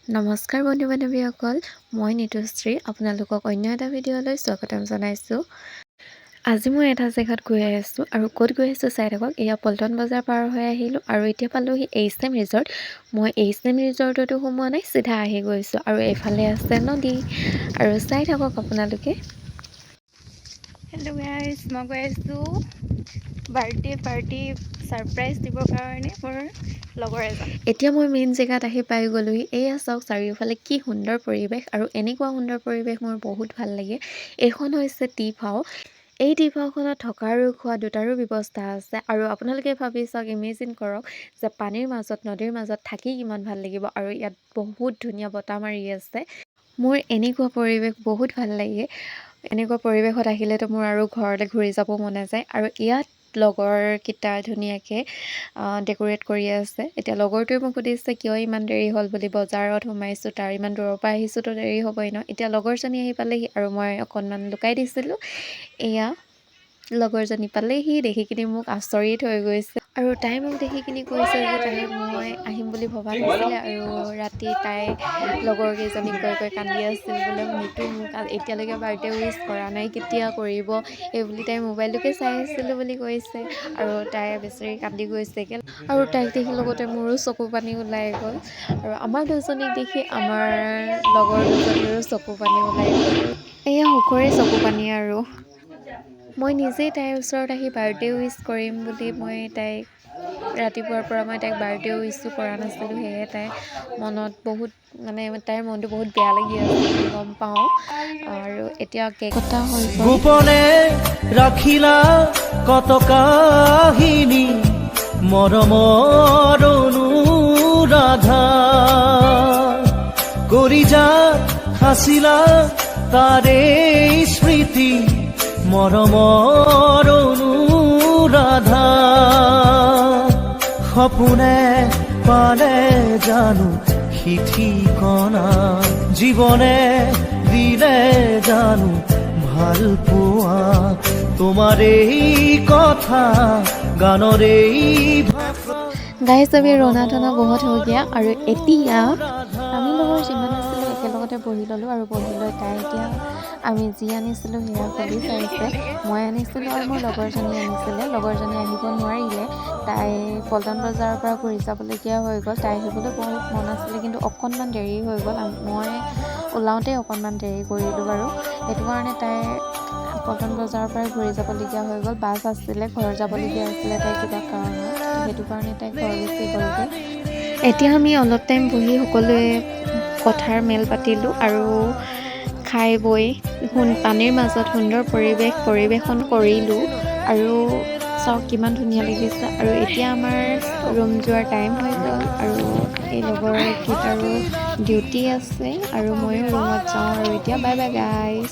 নমস্কাৰ বন্ধু বান্ধৱীসকল, মই নিতুশ্ৰী আপোনালোকক অন্য এটা ভিডিঅ'লৈ স্বাগতম জনাইছোঁ। আজি মই এটা জেগাত গৈ আছোঁ আৰু ক'ত গৈ আছোঁ চাই থাকক। এয়া পল্টন বজাৰ পাৰ হৈ আহিলোঁ আৰু এতিয়া পালোঁহি HM ৰিজৰ্ট। মই HM ৰিজৰ্টতো সোমোৱা নাই, চিধা আহি গৈছোঁ আৰু এইফালে আছে নদী আৰু চাই থাকক আপোনালোকে। হেল্ল' গাইজ, মই গৈ আছোঁ বাৰ্থডে পাৰ্টি ছাৰপ্ৰাইজ দিবৰ কাৰণে মোৰ লগৰ এজন। এতিয়া মই মেইন জেগাত আহি পাই গ'লোহি। এয়া চাওক চাৰিওফালে কি সুন্দৰ পৰিৱেশ আৰু এনেকুৱা সুন্দৰ পৰিৱেশ মোৰ বহুত ভাল লাগে। এইখন হৈছে টি ভাও। এই টি ভাওখনত থকা আৰু খোৱা দুটাৰো ব্যৱস্থা আছে আৰু আপোনালোকে ভাবি চাওক, ইমেজিন কৰক যে পানীৰ মাজত, নদীৰ মাজত থাকি কিমান ভাল লাগিব আৰু ইয়াত বহুত ধুনীয়া বতাহ মাৰি আছে। মোৰ এনেকুৱা পৰিৱেশ বহুত ভাল লাগে। এনেকুৱা পৰিৱেশত আহিলেতো মোৰ আৰু ঘৰলৈ ঘূৰি যাব মন নাযায়। আৰু ইয়াত লগৰকেইটা ধুনীয়াকৈ ডেক'ৰেট কৰি আছে। এতিয়া লগৰটোৱে মোক সুধিছে কিয় ইমান দেৰি হ'ল বুলি। বজাৰত সোমাইছোঁ, তাৰ ইমান দূৰৰ পৰা আহিছোঁ, তো দেৰি হ'বই ন। এতিয়া লগৰজনী আহি পালেহি আৰু মই অকণমান লুকাই দিছিলোঁ। এয়া লগৰজনী পালেহি, দেখি কিনি মোক আচৰিত হৈ গৈছে আৰু তাই মোক দেখি কিনি কৈছে যে মই আহিম বুলি ভবা নাছিলে আৰু ৰাতি তাই লগৰ কেইজনীক কৈ কান্দি আছিল বোলে, নিতু মোক এতিয়ালৈকে বাৰ্থডে উইচ কৰা নাই, কেতিয়া কৰিব এই বুলি তাই মোবাইলটোকে চাই আছিলোঁ বুলি কৈছে আৰু তাই বেচেৰি কান্দি গৈছেগৈ আৰু তাইক দেখি লগতে মোৰো চকু পানী ওলাই গ'ল আৰু আমাৰ দুজনীক দেখি আমাৰ লগৰ দুজনীৰো চকু পানী ওলাই গ'ল। এয়া সুখৰে চকু পানী আৰু মই নিজেই তাইৰ ওচৰত আহি বাৰ্থডে উইচ কৰিম বুলি মই তাইক ৰাতিপুৱাৰ পৰা মই তাইক বাৰ্থডে উইচো কৰা নাছিলোঁ। সেয়ে তাইৰ মনত বহুত তাইৰ মনটো বহুত বেয়া লাগি আছে বুলি গম পাওঁ। আৰু এতিয়া কেক কটা হৈ গ'ল। গোপনে ৰাখিলা কত কাহিনী মৰমৰ অনুৰাধা কৰি যা সাঁচিলা তাৰে স্মৃতি মৰমৰ অনুৰাধা সপোনে পালে জানো ঠিকনা জীৱনে দিলে জানো ভাল পোৱা তোমাৰ এই কথা গানৰ এই ভাষা। গাইজ अभी रोना धोना बहुत हो गया আৰু এতিয়া আমি লগৰ যিমান আছিলোঁ একেলগতে বহি ল'লোঁ আৰু বহি লৈ তাই এতিয়া আমি যি আনিছিলোঁ সেয়া খুলি চাইছে। মই আনিছিলোঁ আৰু মোৰ লগৰজনী আনিছিলে। লগৰজনী আহিব নোৱাৰিলে, তাই পল্টন বজাৰৰ পৰা ঘূৰি যাবলগীয়া হৈ গ'ল। তাই আহিবলৈ বহুত মন আছিলে কিন্তু অকণমান দেৰি হৈ গ'ল। মই ওলাওঁতে অকণমান দেৰি কৰিলোঁ বাৰু, সেইটো কাৰণে তাই পল্টন বজাৰৰ পৰা ঘূৰি যাবলগীয়া হৈ গ'ল। বাছ আছিলে, ঘৰ যাবলগীয়া আছিলে তাই কিবা কাৰণত, সেইটো কাৰণে তাই ঘৰ গুচি গ'লগৈ। এতিয়া আমি অলপ টাইম বহি সকলোৱে কথাৰ মেল পাতিলোঁ আৰু খাই বৈ পানীৰ মাজত সুন্দৰ পৰিৱেশন কৰিলোঁ আৰু চাওক কিমান ধুনীয়া লাগিছে। আৰু এতিয়া আমাৰ ৰুম যোৱাৰ টাইম হৈ গ'ল আৰু এই লগৰকেইটাৰো ডিউটি আছে আৰু ময়ো ৰুমত যাওঁ আৰু এতিয়া বাই বাই গাইজ।